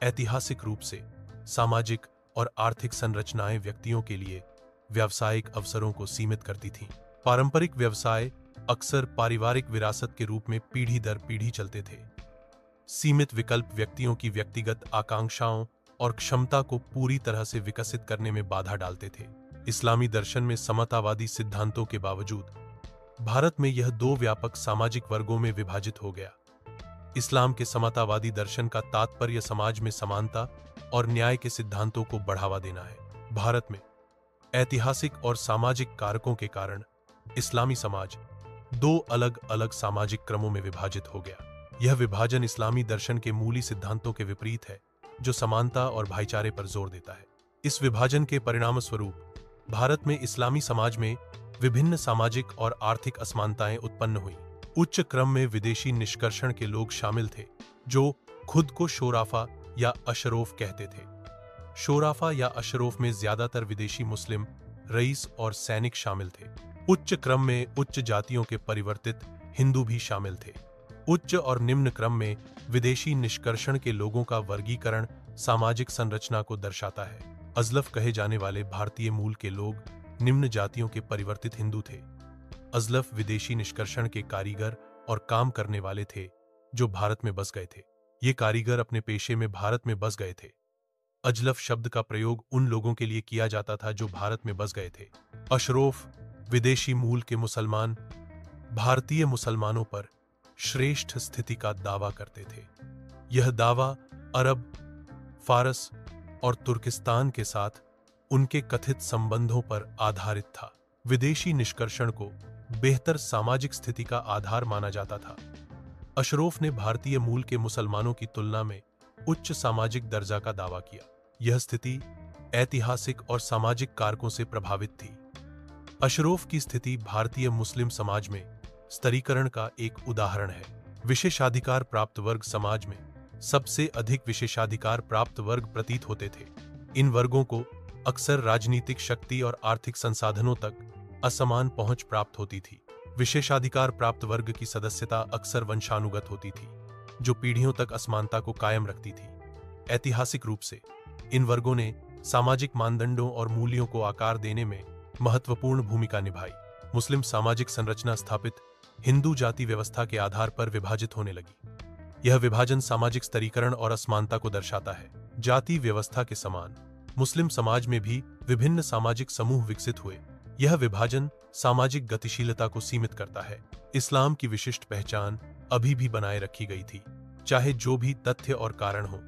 ऐतिहासिक रूप से सामाजिक और आर्थिक संरचनाएं व्यक्तियों के लिए व्यावसायिक अवसरों को सीमित करती थीं। पारंपरिक व्यवसाय अक्सर पारिवारिक विरासत के रूप में पीढ़ी दर पीढ़ी चलते थे। सीमित विकल्प व्यक्तियों की व्यक्तिगत आकांक्षाओं और क्षमता को पूरी तरह से विकसित करने में बाधा डालते थे। इस्लामी दर्शन में समतावादी सिद्धांतों के बावजूद भारत में यह दो व्यापक सामाजिक वर्गों में विभाजित हो गया। इस्लाम के समतावादी दर्शन का तात्पर्य समाज में समानता और न्याय के सिद्धांतों को बढ़ावा देना है। भारत में ऐतिहासिक और सामाजिक कारकों के कारण इस्लामी समाज दो अलग अलग सामाजिक क्रमों में विभाजित हो गया। यह विभाजन इस्लामी दर्शन के मूली सिद्धांतों के विपरीत है, जो समानता और भाईचारे पर जोर देता है। इस विभाजन के परिणामस्वरूप भारत में इस्लामी समाज में विभिन्न सामाजिक और आर्थिक असमानताएं उत्पन्न हुई। उच्च क्रम में विदेशी निष्कर्षण के लोग शामिल थे, जो खुद को शोराफा या अशरोफ कहते थे। शोराफा या अशरोफ में ज्यादातर विदेशी मुस्लिम, रईस और सैनिक शामिल थे। उच्च क्रम में उच्च जातियों के परिवर्तित हिंदू भी शामिल थे। उच्च और निम्न क्रम में विदेशी निष्कर्षण के लोगों का वर्गीकरण सामाजिक संरचना को दर्शाता है। अजलफ कहे जाने वाले भारतीय मूल के लोग निम्न जातियों के परिवर्तित हिंदू थे। अजलफ विदेशी निष्कर्षण के कारीगर और काम करने वाले थे जो भारत में बस गए थे। ये कारीगर अपने पेशे में भारत में बस गए थे। अजलफ शब्द का प्रयोग उन लोगों के लिए किया जाता था जो भारत में बस गए थे। अशरोफ विदेशी मूल के मुसलमान भारतीय मुसलमानों पर श्रेष्ठ स्थिति का दावा करते थे। यह दावा अरब, फारस और तुर्किस्तान के साथ उनके कथित संबंधों पर आधारित था। विदेशी निष्कर्षण को बेहतर सामाजिक स्थिति का आधार माना जाता था। अशरोफ ने भारतीय मूल के मुसलमानों की तुलना में उच्च सामाजिक दर्जा का दावा किया। यह स्थिति ऐतिहासिक और सामाजिक कारकों से प्रभावित थी। अशरोफ की स्थिति भारतीय मुस्लिम समाज में स्तरीकरण का एक उदाहरण है। विशेषाधिकार प्राप्त वर्ग समाज में सबसे अधिक विशेषाधिकार प्राप्त वर्ग प्रतीत होते थे। इन वर्गों को अक्सर राजनीतिक शक्ति और आर्थिक संसाधनों तक असमान पहुंच प्राप्त होती थी। विशेषाधिकार प्राप्त वर्ग की सदस्यता अक्सर वंशानुगत होती थी, जो पीढ़ियों तक असमानता को कायम रखती थी। ऐतिहासिक रूप से इन वर्गों ने सामाजिक मानदंडों और मूल्यों को आकार देने में महत्वपूर्ण भूमिका निभाई। मुस्लिम सामाजिक संरचना स्थापित हिंदू जाति व्यवस्था के आधार पर विभाजित होने लगी। यह विभाजन सामाजिक स्तरीकरण और असमानता को दर्शाता है। जाति व्यवस्था के समान मुस्लिम समाज में भी विभिन्न सामाजिक समूह विकसित हुए। यह विभाजन सामाजिक गतिशीलता को सीमित करता है। इस्लाम की विशिष्ट पहचान अभी भी बनाए रखी गई थी, चाहे जो भी तथ्य और कारण हो।